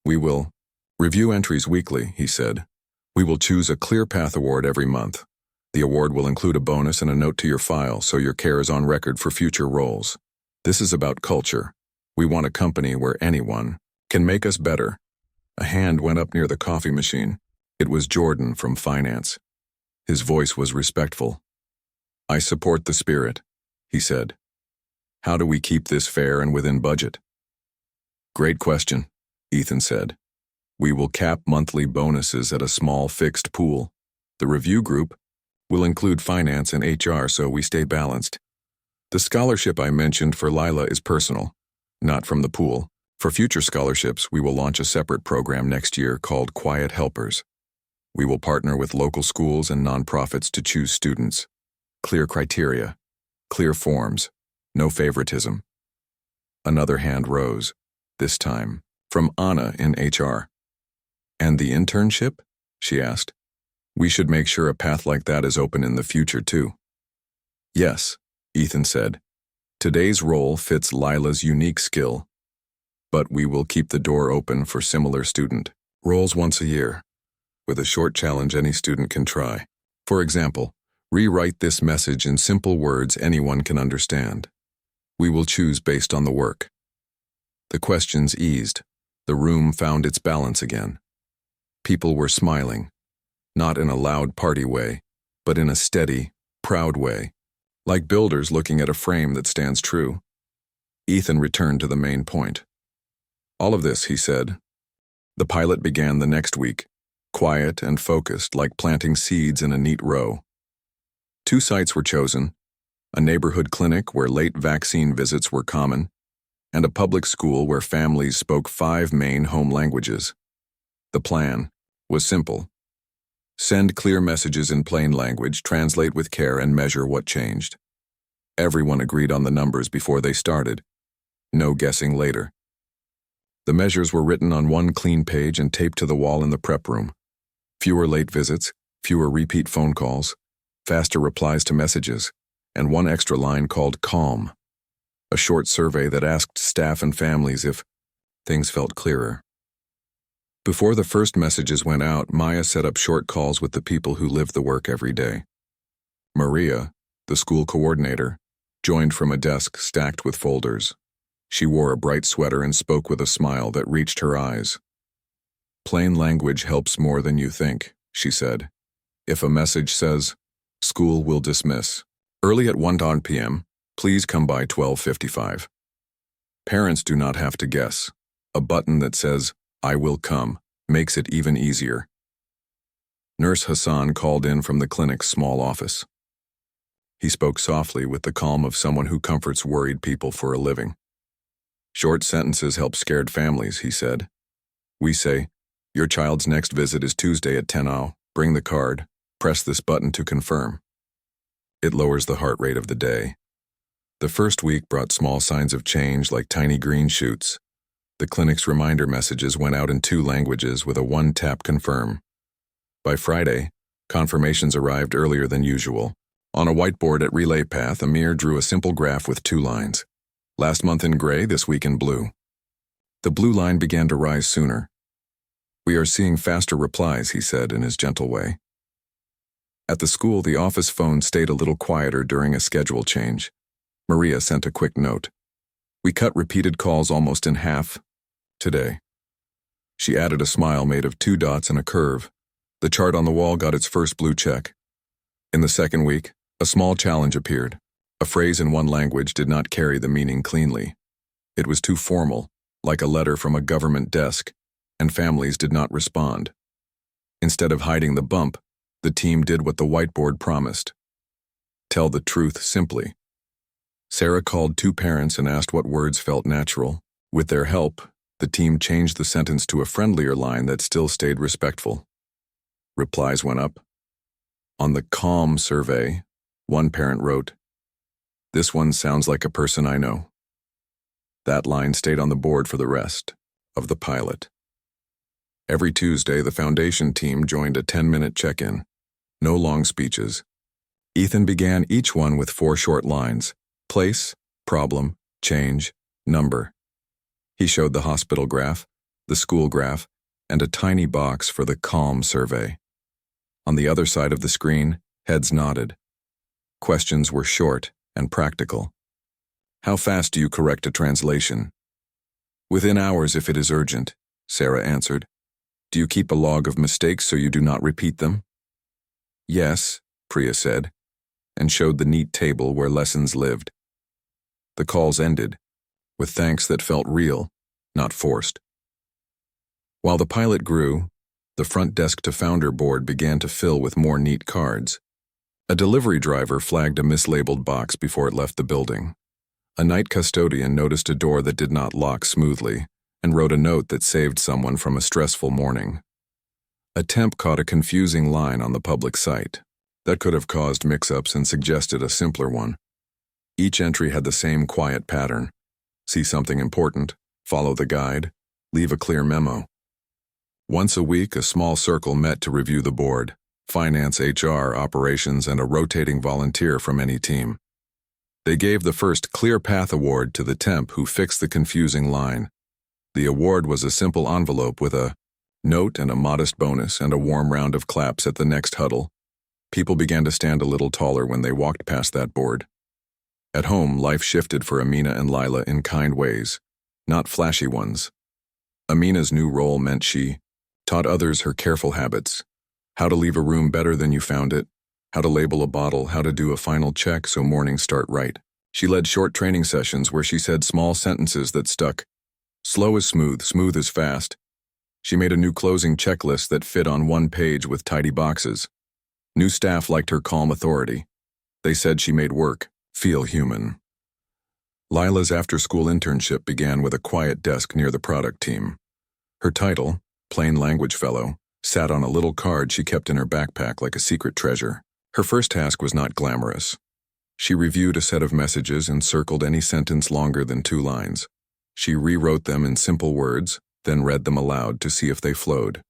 "We will review entries weekly," he said. "We will choose a clear path award every month. The award will include a bonus and a note to your file so your care is on record for future roles. This is about culture. We want a company where anyone can make us better." A hand went up near the coffee machine. It was Jordan from finance. His voice was respectful. "I support the spirit," he said. "How do we keep this fair and within budget?" "Great question," Ethan said. "We will cap monthly bonuses at a small fixed pool. The review group will include finance and HR so we stay balanced. The scholarship I mentioned for Lila is personal, not from the pool. For future scholarships, we will launch a separate program next year called Quiet Helpers. We will partner with local schools and nonprofits to choose students. Clear criteria, clear forms, no favoritism." Another hand rose, this time from Anna in HR. "And the internship?" she asked. "We should make sure a path like that is open in the future too." "Yes," Ethan said. "Today's role fits Lila's unique skill, but we will keep the door open for similar student roles once a year, with a short challenge any student can try. For example, rewrite this message in simple words anyone can understand. We will choose based on the work." The questions eased. The room found its balance again. People were smiling, not in a loud party way, but in a steady, proud way, like builders looking at a frame that stands true. Ethan returned to the main point. "All of this," he said. The pilot began the next week, quiet and focused like planting seeds in a neat row. 2 sites were chosen, a neighborhood clinic where late vaccine visits were common, and a public school where families spoke 5 main home languages. The plan was simple. Send clear messages in plain language, translate with care, and measure what changed. Everyone agreed on the numbers before they started. No guessing later. The measures were written on 1 clean page and taped to the wall in the prep room. Fewer late visits, fewer repeat phone calls, faster replies to messages, and one extra line called calm, a short survey that asked staff and families if things felt clearer. Before the first messages went out, Maya set up short calls with the people who lived the work every day. Maria, the school coordinator, joined from a desk stacked with folders. She wore a bright sweater and spoke with a smile that reached her eyes. "Plain language helps more than you think," she said. "If a message says, 'School will dismiss. Early at 1 p.m., please come by 12:55. Parents do not have to guess. A button that says, 'I will come,' makes it even easier." Nurse Hassan called in from the clinic's small office. He spoke softly with the calm of someone who comforts worried people for a living. "Short sentences help scared families," he said. "We say, 'Your child's next visit is Tuesday at 10 a.m. Bring the card. Press this button to confirm.' It lowers the heart rate of the day." The first week brought small signs of change like tiny green shoots. The clinic's reminder messages went out in 2 languages with a one-tap confirm. By Friday, confirmations arrived earlier than usual. On a whiteboard at Relay Path, Amir drew a simple graph with 2 lines. Last month in gray, this week in blue. The blue line began to rise sooner. "We are seeing faster replies," he said in his gentle way. At the school, the office phone stayed a little quieter during a schedule change. Maria sent a quick note. "We cut repeated calls almost in half today." She added a smile made of 2 dots and a curve. The chart on the wall got its first blue check. In the second week, a small challenge appeared. A phrase in one language did not carry the meaning cleanly. It was too formal, like a letter from a government desk, and families did not respond. Instead of hiding the bump, the team did what the whiteboard promised. Tell the truth simply. Sarah called 2 parents and asked what words felt natural. With their help, the team changed the sentence to a friendlier line that still stayed respectful. Replies went up. On the calm survey, one parent wrote, "This one sounds like a person I know." That line stayed on the board for the rest of the pilot. Every Tuesday, the foundation team joined a 10-minute check-in. No long speeches. Ethan began each one with 4 short lines: place, problem, change, number. He showed the hospital graph, the school graph, and a tiny box for the calm survey. On the other side of the screen, heads nodded. Questions were short and practical. "How fast do you correct a translation?" "Within hours if it is urgent," Sarah answered. "Do you keep a log of mistakes so you do not repeat them?" "Yes," Priya said, and showed the neat table where lessons lived. The calls ended, with thanks that felt real, not forced. While the pilot grew, the front desk to founder board began to fill with more neat cards. A delivery driver flagged a mislabeled box before it left the building. A night custodian noticed a door that did not lock smoothly and wrote a note that saved someone from a stressful morning. A temp caught a confusing line on the public site. That could have caused mix-ups and suggested a simpler one. Each entry had the same quiet pattern. See something important, follow the guide, leave a clear memo. Once a week, a small circle met to review the board: finance, HR, operations, and a rotating volunteer from any team. They gave the first Clear Path Award to the temp who fixed the confusing line. The award was a simple envelope with a note and a modest bonus and a warm round of claps at the next huddle. People began to stand a little taller when they walked past that board. At home, life shifted for Amina and Lila in kind ways, not flashy ones. Amina's new role meant she taught others her careful habits: how to leave a room better than you found it, how to label a bottle, how to do a final check so mornings start right. She led short training sessions where she said small sentences that stuck. Slow is smooth, smooth is fast. She made a new closing checklist that fit on one page with tidy boxes. New staff liked her calm authority. They said she made work feel human. Lila's after-school internship began with a quiet desk near the product team. Her title, Plain Language Fellow, sat on a little card she kept in her backpack like a secret treasure. Her first task was not glamorous. She reviewed a set of messages and circled any sentence longer than 2 lines. She rewrote them in simple words, then read them aloud to see if they flowed.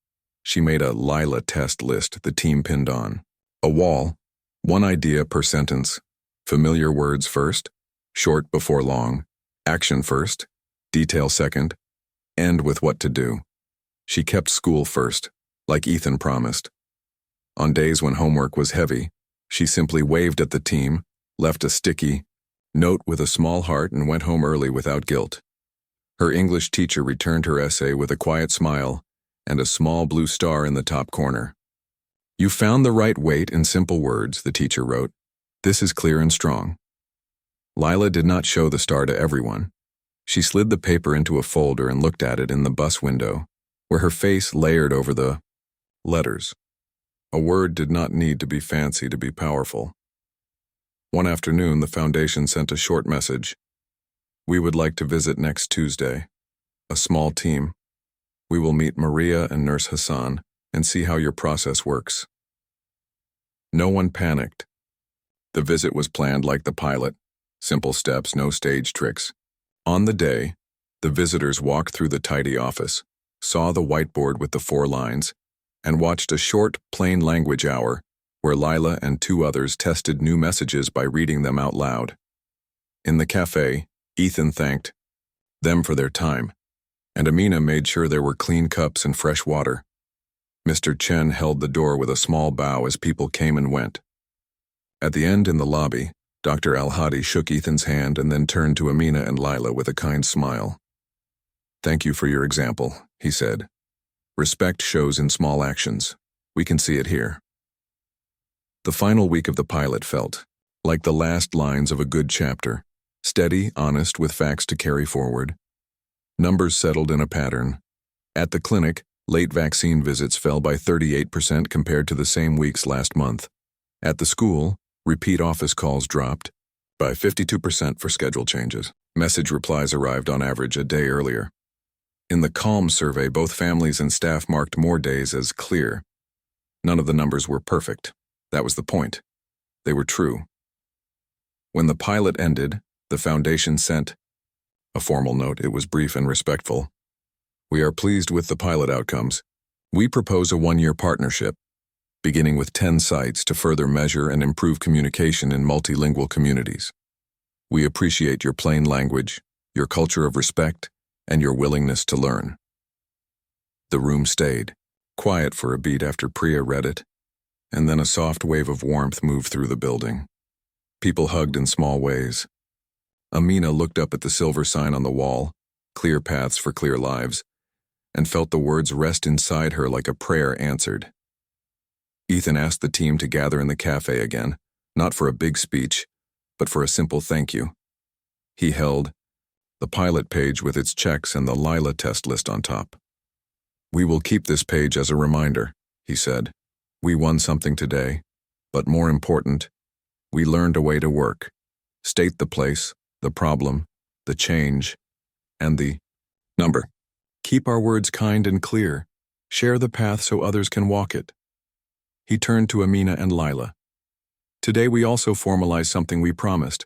She made a Lila test list the team pinned on a wall, 1 idea per sentence. Familiar words first, short before long, action first, detail second, end with what to do. She kept school first, like Ethan promised. On days when homework was heavy, she simply waved at the team, left a sticky note with a small heart, and went home early without guilt. Her English teacher returned her essay with a quiet smile and a small blue star in the top corner. "You found the right weight in simple words," the teacher wrote. "This is clear and strong." Lila did not show the star to everyone. She slid the paper into a folder and looked at it in the bus window, where her face layered over the letters. A word did not need to be fancy to be powerful. One afternoon, the foundation sent a short message. "We would like to visit next Tuesday. A small team. We will meet Maria and Nurse Hassan and see how your process works." No one panicked. The visit was planned like the pilot. Simple steps, no stage tricks. On the day, the visitors walked through the tidy office, saw the whiteboard with the 4 lines, and watched a short, plain language hour where Lila and 2 others tested new messages by reading them out loud. In the cafe, Ethan thanked them for their time, and Amina made sure there were clean cups and fresh water. Mr. Chen held the door with a small bow as people came and went. At the end in the lobby, Dr. Al-Hadi shook Ethan's hand and then turned to Amina and Lila with a kind smile. "Thank you for your example," he said. "Respect shows in small actions. We can see it here." The final week of the pilot felt like the last lines of a good chapter, steady, honest, with facts to carry forward. Numbers settled in a pattern. At the clinic, late vaccine visits fell by 38% compared to the same weeks last month. At the school, repeat office calls dropped by 52% for schedule changes. Message replies arrived on average a day earlier. In the Calm survey, both families and staff marked more days as clear. None of the numbers were perfect. That was the point. They were true. When the pilot ended, the foundation sent a formal note. It was brief and respectful. "We are pleased with the pilot outcomes. We propose a 1-year partnership, beginning with 10 sites to further measure and improve communication in multilingual communities. We appreciate your plain language, your culture of respect, and your willingness to learn." The room stayed quiet for a beat after Priya read it, and then a soft wave of warmth moved through the building. People hugged in small ways. Amina looked up at the silver sign on the wall, "Clear paths for clear lives," and felt the words rest inside her like a prayer answered. Ethan asked the team to gather in the cafe again, not for a big speech, but for a simple thank you. He held the pilot page with its checks and the Lila test list on top. "We will keep this page as a reminder," he said. "We won something today, but more important, we learned a way to work. State the place, the problem, the change, and the number. Keep our words kind and clear. Share the path so others can walk it." He turned to Amina and Lila. "Today we also formalize something we promised.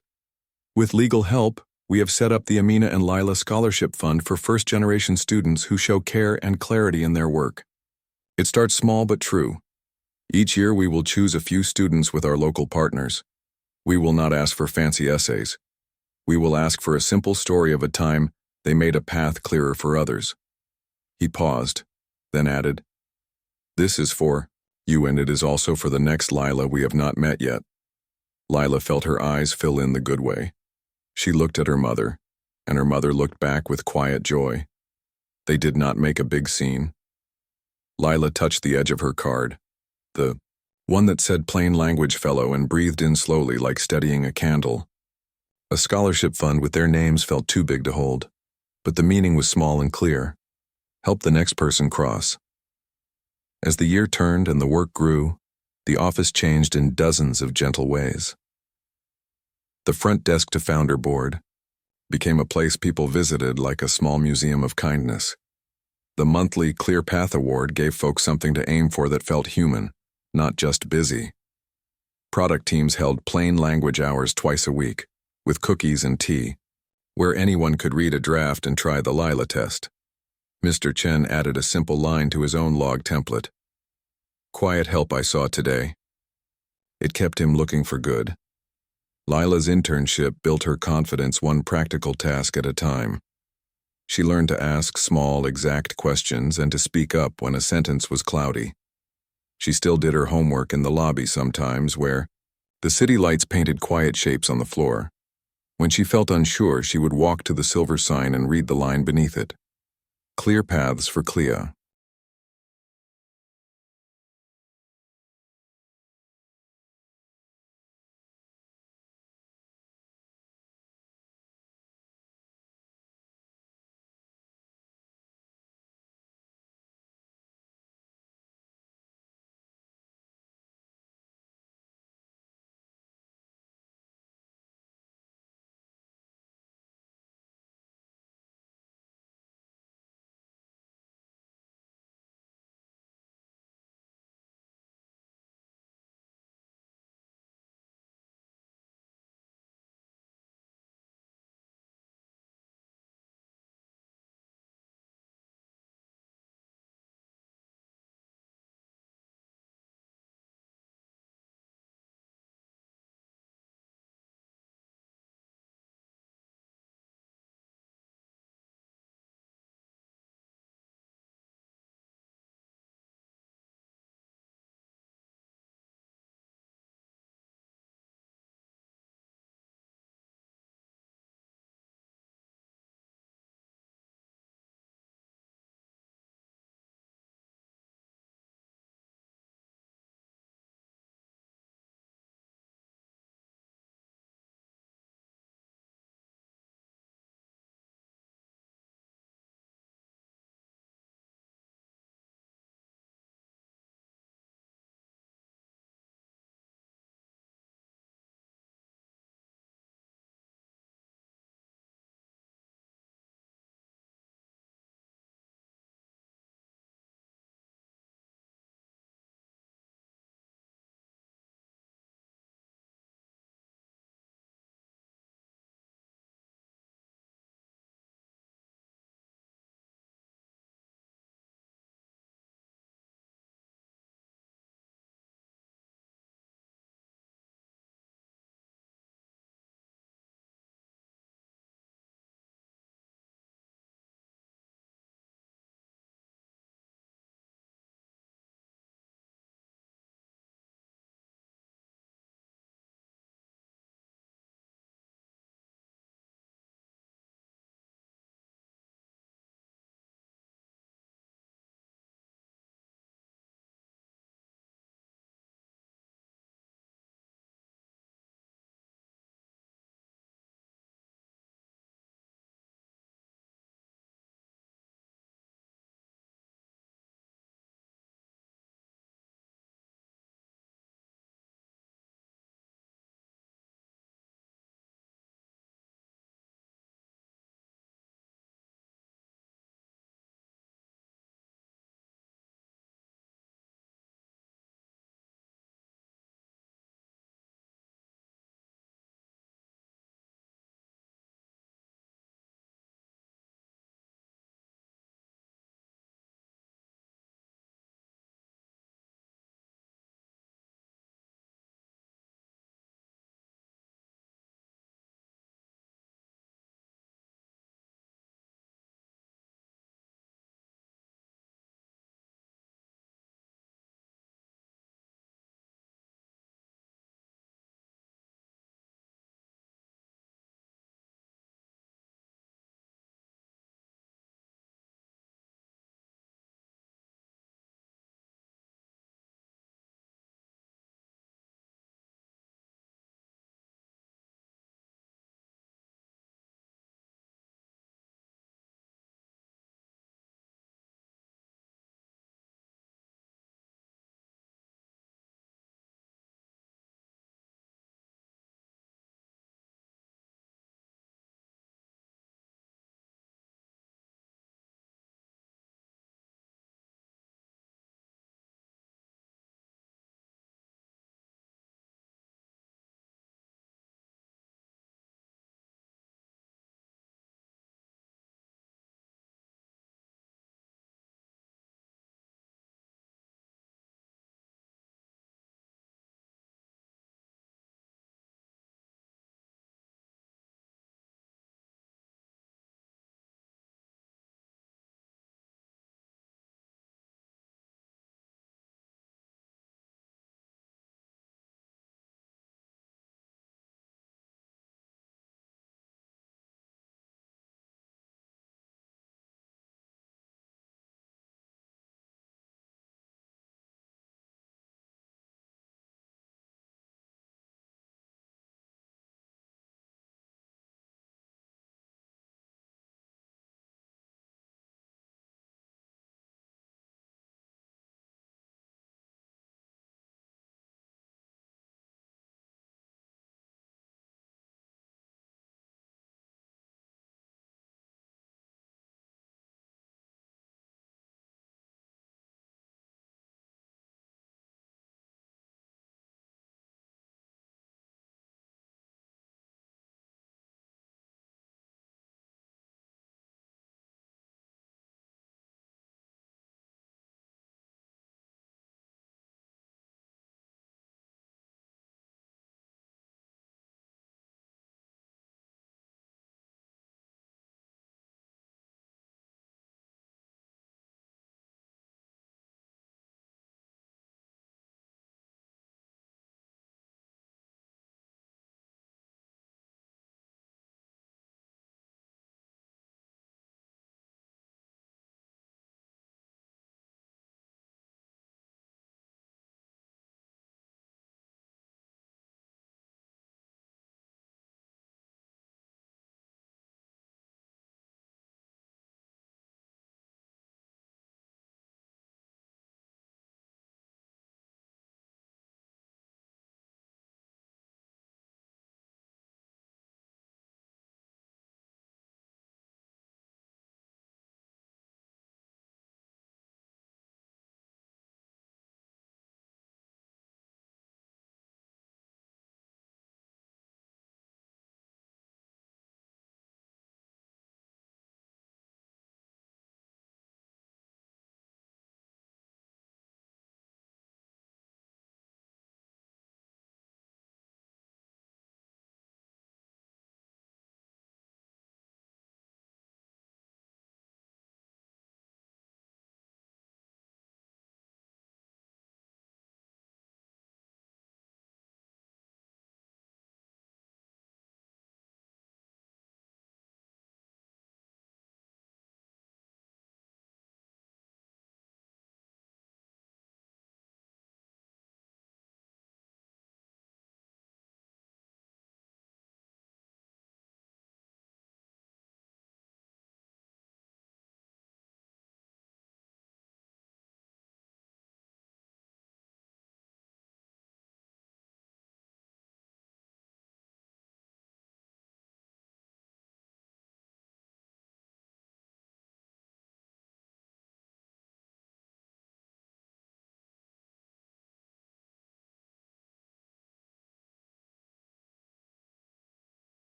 With legal help, we have set up the Amina and Lila Scholarship Fund for first-generation students who show care and clarity in their work. It starts small but true. Each year we will choose a few students with our local partners. We will not ask for fancy essays. We will ask for a simple story of a time they made a path clearer for others." He paused, then added, "This is for you, and it is also for the next Lila we have not met yet." Lila felt her eyes fill in the good way. She looked at her mother, and her mother looked back with quiet joy. They did not make a big scene. Lila touched the edge of her card, the one that said Plain Language Fellow, and breathed in slowly like steadying a candle. A scholarship fund with their names felt too big to hold, but the meaning was small and clear. Help the next person cross. As the year turned and the work grew, the office changed in dozens of gentle ways. The front desk to founder board became a place people visited like a small museum of kindness. The monthly Clear Path Award gave folks something to aim for that felt human, not just busy. Product teams held plain language hours twice a week, with cookies and tea, where anyone could read a draft and try the Lila test. Mr. Chen added a simple line to his own log template. "Quiet help I saw today." It kept him looking for good. Lila's internship built her confidence one practical task at a time. She learned to ask small, exact questions and to speak up when a sentence was cloudy. She still did her homework in the lobby sometimes, where the city lights painted quiet shapes on the floor. When she felt unsure, she would walk to the silver sign and read the line beneath it. Clear paths for Clea.